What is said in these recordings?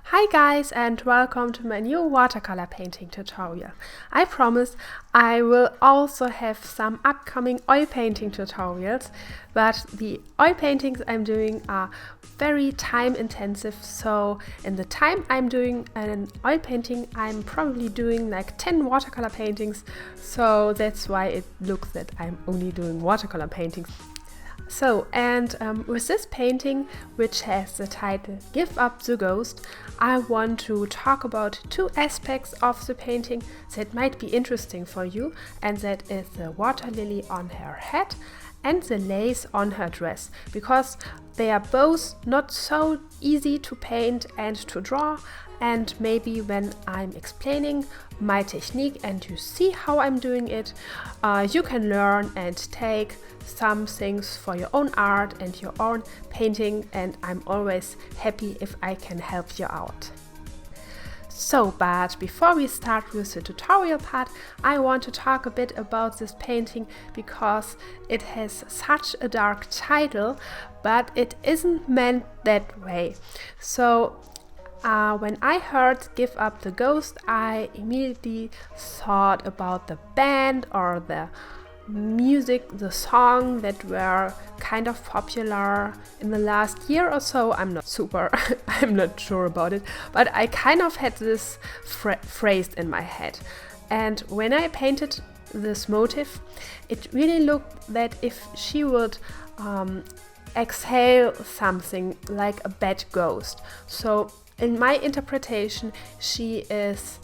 Hi guys, and welcome to my new watercolor painting tutorial. I promise I will also have some upcoming oil painting tutorials, but the oil paintings I'm doing are very time intensive, so in the time I'm doing an oil painting I'm probably doing like 10 watercolor paintings, so that's why it looks that I'm only doing watercolor paintings. So, with this painting, which has the title Give Up the Ghost, I want to talk about two aspects of the painting that might be interesting for you, and that is the water lily on her head and the lace on her dress, because they are both not so easy to paint and to draw. And maybe when I'm explaining my technique and you see how I'm doing it, you can learn and take some things for your own art and your own painting, and I'm always happy if I can help you out. So, but before we start with the tutorial part, I want to talk a bit about this painting because it has such a dark title, but it isn't meant that way. So, when I heard Give Up the Ghost, I immediately thought about the band or the music, the song that were kind of popular in the last year or so. I'm not sure about it, but I kind of had this phrase in my head. And when I painted this motif, it really looked that if she would exhale something like a bad ghost. So in my interpretation, she is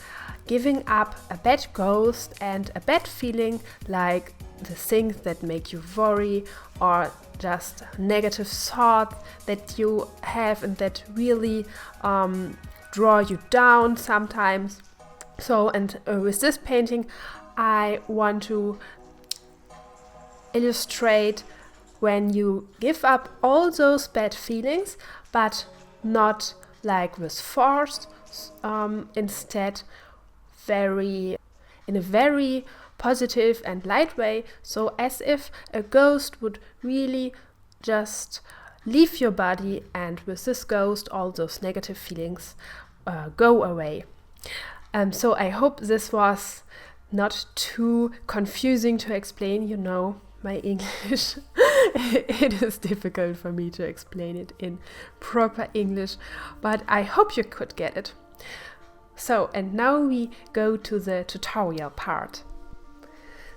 giving up a bad ghost and a bad feeling, like the things that make you worry or just negative thoughts that you have and that really draw you down sometimes. So, with this painting, I want to illustrate when you give up all those bad feelings, but not like with force, instead in a very positive and light way, so as if a ghost would really just leave your body, and with this ghost all those negative feelings go away. So I hope this was not too confusing to explain. You know, my English it is difficult for me to explain it in proper English, but I hope you could get it. So, and now we go to the tutorial part.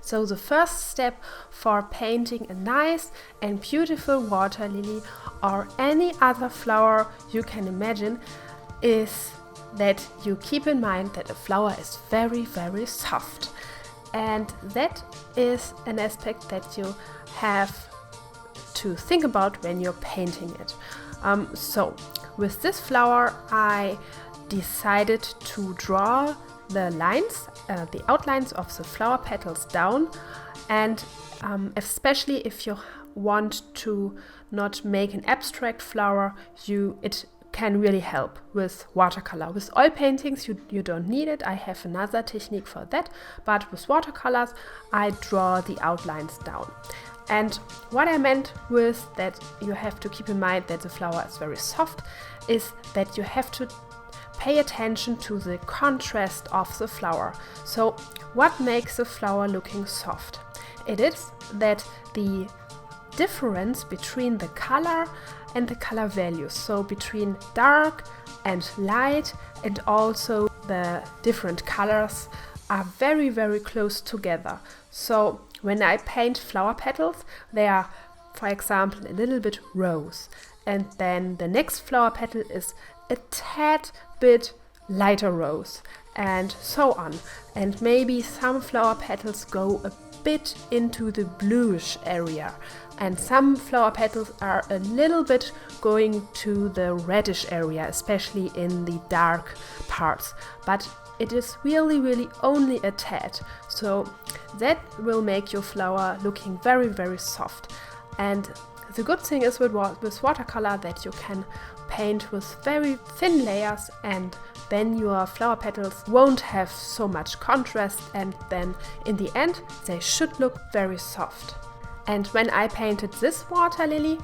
So the first step for painting a nice and beautiful water lily or any other flower you can imagine is that you keep in mind that a flower is very, very soft. And that is an aspect that you have to think about when you're painting it. So with this flower, I decided to draw the lines, the outlines of the flower petals down, and especially if you want to not make an abstract flower, it can really help with watercolor. With oil paintings you don't need it. I have another technique for that, but with watercolors I draw the outlines down. And what I meant with that you have to keep in mind that the flower is very soft is that you have to pay attention to the contrast of the flower. So what makes the flower looking soft? It is that the difference between the color and the color values, so between dark and light, and also the different colors are very, very close together. So when I paint flower petals, they are, for example, a little bit rose, and then the next flower petal is a tad bit lighter rose, and so on. And maybe some flower petals go a bit into the bluish area, and some flower petals are a little bit going to the reddish area, especially in the dark parts. But it is really, really only a tad, so that will make your flower looking very, very soft. And the good thing is with watercolor that you can paint with very thin layers, and then your flower petals won't have so much contrast, and then in the end they should look very soft. And when I painted this water lily,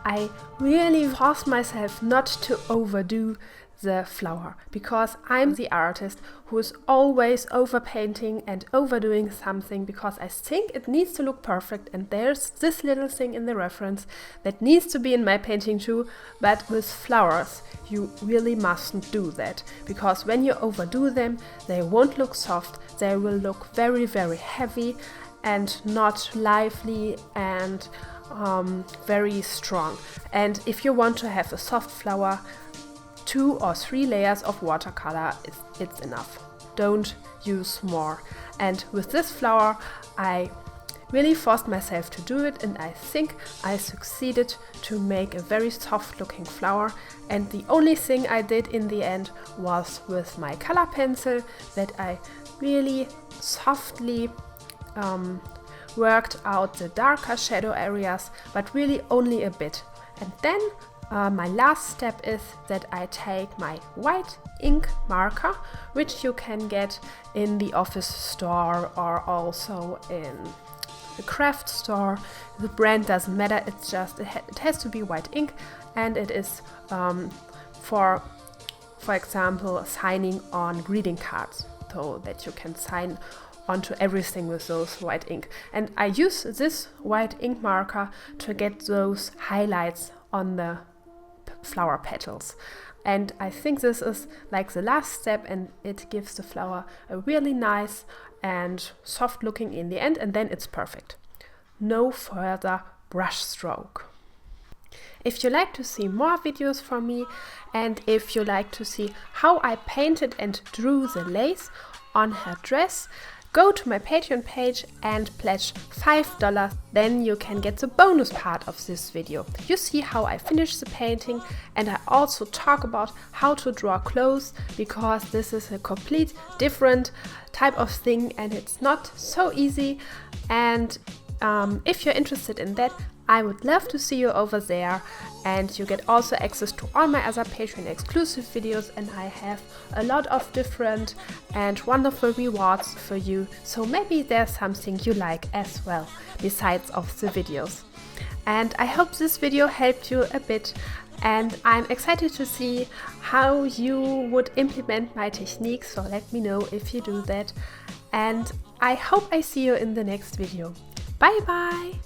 I really forced myself not to overdo the flower, because I'm the artist who is always overpainting and overdoing something because I think it needs to look perfect, and there's this little thing in the reference that needs to be in my painting too. But with flowers you really mustn't do that, because when you overdo them they won't look soft, they will look very, very heavy and not lively and very strong. And if you want to have a soft flower, 2 or 3 layers of watercolor it's enough. Don't use more. And with this flower I really forced myself to do it, and I think I succeeded to make a very soft looking flower. And the only thing I did in the end was with my color pencil that I really softly worked out the darker shadow areas, but really only a bit. And then my last step is that I take my white ink marker, which you can get in the office store or also in the craft store. The brand doesn't matter, it's just it has to be white ink, and it is for example signing on greeting cards, so that you can sign onto everything with those white ink. And I use this white ink marker to get those highlights on the flower petals. And I think this is like the last step, and it gives the flower a really nice and soft looking in the end, and then it's perfect. No further brush stroke. If you like to see more videos from me, and if you like to see how I painted and drew the lace on her dress, go to my Patreon page and pledge $5. Then you can get the bonus part of this video. You see how I finish the painting, and I also talk about how to draw clothes, because this is a complete different type of thing and it's not so easy. And if you're interested in that, I would love to see you over there, and you get also access to all my other Patreon exclusive videos, and I have a lot of different and wonderful rewards for you, so maybe there's something you like as well besides of the videos. And I hope this video helped you a bit, and I'm excited to see how you would implement my techniques, so let me know if you do that, and I hope I see you in the next video. Bye bye!